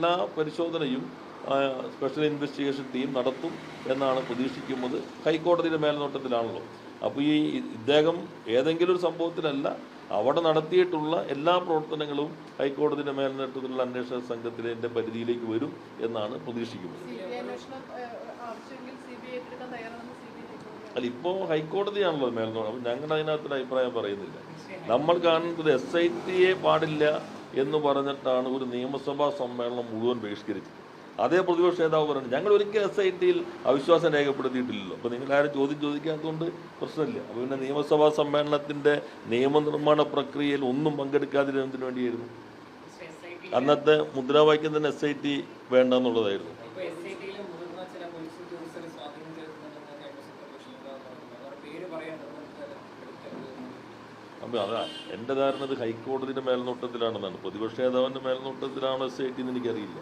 എല്ലാ പരിശോധനയും special investigation team നടത്തും എന്നാണ് പ്രതീക്ഷിക്കുന്നത്. ഹൈക്കോടതിയുടെ മേൽനോട്ടത്തിലാണല്ലോ. അപ്പോൾ ഇദ്ദേഹം ഏതെങ്കിലും ഒരു സംഭവത്തിലല്ല, അവിടെ നടത്തിയിട്ടുള്ള എല്ലാ പ്രവർത്തനങ്ങളും ഹൈക്കോടതിയുടെ മേൽനോട്ടത്തിലുള്ള അന്വേഷണ സംഘത്തിൻ്റെ പരിധിയിലേക്ക് വരും എന്നാണ് പ്രതീക്ഷിക്കുന്നത്. അല്ല, ഇപ്പോൾ ഹൈക്കോടതിയാണല്ലോ മേൽനോട്ടം. അപ്പോൾ ഞങ്ങൾ അതിനകത്തൊരു അഭിപ്രായം പറയുന്നില്ല. നമ്മൾ കാണുന്നത് SIT പാടില്ല എന്ന് പറഞ്ഞിട്ടാണ് ഒരു നിയമസഭാ സമ്മേളനം മുഴുവൻ ബഹിഷ്കരിച്ചത്. അതേ പ്രതിപക്ഷ നേതാവ് പറഞ്ഞു ഞങ്ങൾ ഒരിക്കലും SIT അവിശ്വാസം രേഖപ്പെടുത്തിയിട്ടില്ലല്ലോ. അപ്പോൾ നിങ്ങളാരും ചോദിക്കാത്തതുകൊണ്ട് പ്രശ്നമില്ല. അപ്പോൾ പിന്നെ നിയമസഭാ സമ്മേളനത്തിൻ്റെ നിയമനിർമ്മാണ പ്രക്രിയയിൽ ഒന്നും പങ്കെടുക്കാതിരുന്നതിന് വേണ്ടിയായിരുന്നു. അന്നത്തെ മുദ്രാവാക്യം തന്നെ SIT വേണ്ട എന്നുള്ളതായിരുന്നു. അപ്പോൾ അതാ എൻ്റെ ധാരണ ഹൈക്കോടതിയുടെ മേൽനോട്ടത്തിലാണെന്നാണ്. പ്രതിപക്ഷ നേതാവിൻ്റെ മേൽനോട്ടത്തിലാണോ SIT എന്ന് എനിക്കറിയില്ല.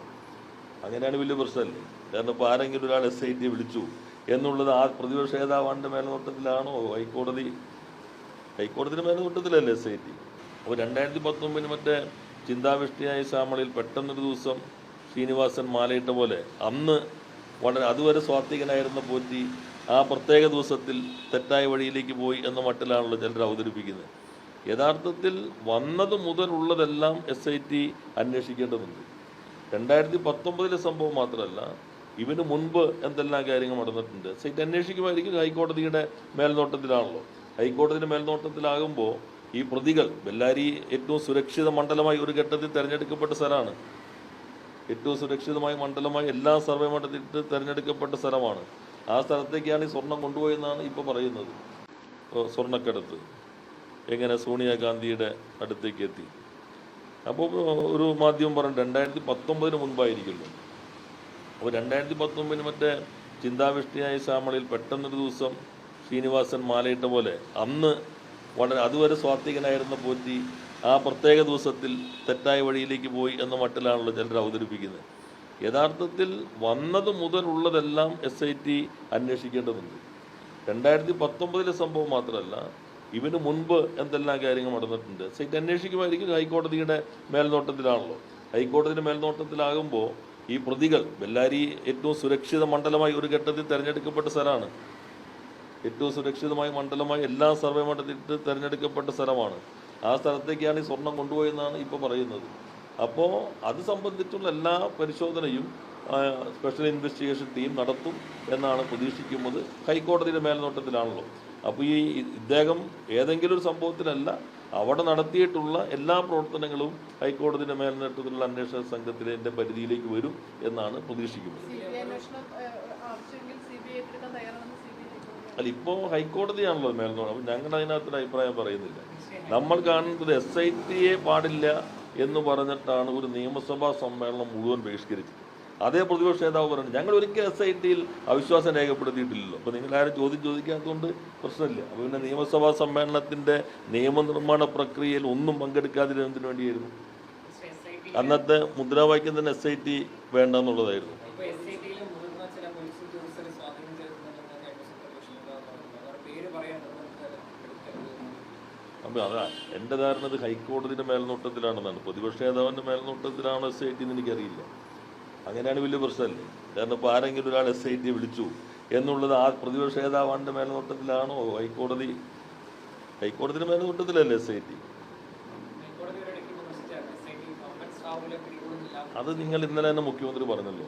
അങ്ങനെയാണ് വലിയ പ്രശ്നമല്ലേ. കാരണം ഇപ്പോൾ ആരെങ്കിലും ഒരാൾ SIT വിളിച്ചു എന്നുള്ളത് ആ പ്രതിപക്ഷ നേതാവിൻ്റെ മേൽനോട്ടത്തിലാണോ ഹൈക്കോടതിയുടെ മേൽനോട്ടത്തിലല്ലേ SIT. അപ്പോൾ 2019 മറ്റേ ചിന്താവിഷ്ടിയായ ശ്യാമളയിൽ പെട്ടെന്നൊരു ദിവസം ശ്രീനിവാസൻ മാലയിട്ട പോലെ അന്ന് അതുവരെ സ്വാത്വികനായിരുന്ന പോറ്റി ആ പ്രത്യേക ദിവസത്തിൽ തെറ്റായ വഴിയിലേക്ക് പോയി എന്ന മട്ടിലാണല്ലോ ചിലർ അവതരിപ്പിക്കുന്നത്. യഥാർത്ഥത്തിൽ വന്നത് മുതലുള്ളതെല്ലാം SIT അന്വേഷിക്കേണ്ടതുണ്ട്. 2019 സംഭവം മാത്രമല്ല, ഇവന് മുൻപ് എന്തെല്ലാം കാര്യങ്ങൾ നടന്നിട്ടുണ്ട് SIT അന്വേഷിക്കുമായിരിക്കും. ഹൈക്കോടതിയുടെ മേൽനോട്ടത്തിലാണല്ലോ. ഹൈക്കോടതിയുടെ മേൽനോട്ടത്തിലാകുമ്പോൾ ഈ പ്രതികൾ ബെല്ലാരി ഏറ്റവും സുരക്ഷിത മണ്ഡലമായി ഒരു ഘട്ടത്തിൽ തിരഞ്ഞെടുക്കപ്പെട്ട സ്ഥലമാണ്. ഏറ്റവും സുരക്ഷിതമായ മണ്ഡലമായി എല്ലാ സർവേ മണ്ഡലത്തിൽ തിരഞ്ഞെടുക്കപ്പെട്ട സ്ഥലമാണ്. ആ സ്ഥലത്തേക്കാണ് ഈ സ്വർണം കൊണ്ടുപോയെന്നാണ് ഇപ്പോൾ പറയുന്നത്. സ്വർണ്ണക്കടത്ത് എങ്ങനെ സോണിയാഗാന്ധിയുടെ അടുത്തേക്ക് എത്തി. അപ്പോൾ ഒരു മാധ്യമം പറഞ്ഞു 2019 മുൻപായിരിക്കുമല്ലോ. അപ്പോൾ 2019 മറ്റേ ചിന്താവിഷ്ടിയായ ശ്യാമളയിൽ പെട്ടെന്നൊരു ദിവസം ശ്രീനിവാസൻ മാലയിട്ട പോലെ അന്ന് അതുവരെ സ്വാത്വികനായിരുന്ന പോറ്റി ആ പ്രത്യേക ദിവസത്തിൽ തെറ്റായ വഴിയിലേക്ക് പോയി എന്ന മട്ടിലാണല്ലോ ചിലർ അവതരിപ്പിക്കുന്നത്. യഥാർത്ഥത്തിൽ വന്നത് മുതലുള്ളതെല്ലാം SIT അന്വേഷിക്കേണ്ടതുണ്ട്. 2019 സംഭവം മാത്രമല്ല, ഇവന് മുൻപ് എന്തെല്ലാം കാര്യങ്ങൾ നടന്നിട്ടുണ്ട് SIT അന്വേഷിക്കുമായിരിക്കും. ഹൈക്കോടതിയുടെ മേൽനോട്ടത്തിലാണല്ലോ. ഹൈക്കോടതിയുടെ മേൽനോട്ടത്തിലാകുമ്പോൾ ഈ പ്രതികൾ ബെല്ലാരി ഏറ്റവും സുരക്ഷിത മണ്ഡലമായി ഒരു ഘട്ടത്തിൽ തിരഞ്ഞെടുക്കപ്പെട്ട സ്ഥലമാണ്. ഏറ്റവും സുരക്ഷിതമായ മണ്ഡലമായി എല്ലാ സർവേ മണ്ഡലത്തിൽ തിരഞ്ഞെടുക്കപ്പെട്ട സ്ഥലമാണ്. ആ സ്ഥലത്തേക്കാണ് ഈ സ്വർണം കൊണ്ടുപോയെന്നാണ് ഇപ്പോൾ പറയുന്നത്. അപ്പോൾ അത് സംബന്ധിച്ചുള്ള എല്ലാ പരിശോധനയും സ്പെഷ്യൽ ഇൻവെസ്റ്റിഗേഷൻ ടീം നടത്തും എന്നാണ് പ്രതീക്ഷിക്കുന്നത്. ഹൈക്കോടതിയുടെ മേൽനോട്ടത്തിലാണല്ലോ. അപ്പോൾ ഇദ്ദേഹം ഏതെങ്കിലും ഒരു സംഭവത്തിലല്ല, അവിടെ നടത്തിയിട്ടുള്ള എല്ലാ പ്രവർത്തനങ്ങളും ഹൈക്കോടതിയുടെ മേൽനോട്ടത്തിലുള്ള അന്വേഷണ സംഘത്തിൻ്റെ പരിധിയിലേക്ക് വരും എന്നാണ് പ്രതീക്ഷിക്കുന്നത്. അല്ല, ഇപ്പോൾ ഹൈക്കോടതിയാണല്ലോ മേൽനോട്ടം. അപ്പോൾ ഞങ്ങൾ അതിനകത്തൊരു അഭിപ്രായം പറയുന്നില്ല. നമ്മൾ കാണുന്നത് SIT പാടില്ല എന്ന് പറഞ്ഞിട്ടാണ് ഒരു നിയമസഭാ സമ്മേളനം മുഴുവൻ ബഹിഷ്കരിച്ചത്. അതേ പ്രതിപക്ഷ നേതാവ് പറഞ്ഞു ഞങ്ങൾ ഒരിക്കലും SIT അവിശ്വാസം രേഖപ്പെടുത്തിയിട്ടില്ലല്ലോ. അപ്പോൾ നിങ്ങളാരും ചോദിക്കാത്തതുകൊണ്ട് പ്രശ്നമില്ല. അപ്പോൾ പിന്നെ നിയമസഭാ സമ്മേളനത്തിൻ്റെ നിയമനിർമ്മാണ പ്രക്രിയയിൽ ഒന്നും പങ്കെടുക്കാതിരുന്നതിന് വേണ്ടിയായിരുന്നു. അന്നത്തെ മുദ്രാവാക്യം തന്നെ SIT വേണ്ട എന്നുള്ളതായിരുന്നു. അപ്പോൾ അതാ എൻ്റെ ധാരണ ഹൈക്കോടതിയുടെ മേൽനോട്ടത്തിലാണെന്നാണ്. പ്രതിപക്ഷ നേതാവിൻ്റെ മേൽനോട്ടത്തിലാണോ SIT എന്ന് എനിക്കറിയില്ല. അങ്ങനെയാണ് വലിയ പ്രശ്നമല്ലേ. കാരണം ഇപ്പോൾ ആരെങ്കിലും ഒരാൾ SIT വിളിച്ചു എന്നുള്ളത് ആ പ്രതിപക്ഷ നേതാവിൻ്റെ മേൽനോട്ടത്തിലാണോ ഹൈക്കോടതിയുടെ മേൽനോട്ടത്തിലല്ലേ SIT. അത് നിങ്ങൾ ഇന്നലെ തന്നെ മുഖ്യമന്ത്രി പറഞ്ഞല്ലോ.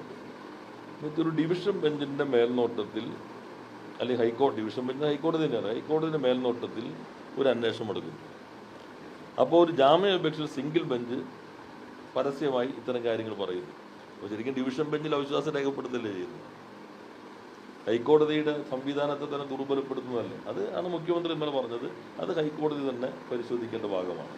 ഇതൊരു ഡിവിഷൻ ബെഞ്ചിൻ്റെ മേൽനോട്ടത്തിൽ അല്ലെങ്കിൽ ഡിവിഷൻ ബെഞ്ച് ഹൈക്കോടതി തന്നെയാണ്. ഹൈക്കോടതിയുടെ മേൽനോട്ടത്തിൽ ഒരു അന്വേഷണം എടുക്കുന്നു. അപ്പോൾ ഒരു ജാമ്യാപേക്ഷയിൽ സിംഗിൾ ബെഞ്ച് പരസ്യമായി ഇത്തരം കാര്യങ്ങൾ പറയുന്നു. അപ്പോൾ ശരിക്കും ഡിവിഷൻ ബെഞ്ചിൽ അവിശ്വാസം രേഖപ്പെടുത്തല്ലേ ചെയ്യുന്നത്. ഹൈക്കോടതിയുടെ സംവിധാനത്തെ തന്നെ ദുർബലപ്പെടുത്തുന്നതല്ലേ. അത് ആണ് മുഖ്യമന്ത്രി ഇന്നലെ പറഞ്ഞത്. അത് ഹൈക്കോടതി തന്നെ പരിശോധിക്കേണ്ട ഭാഗമാണ്.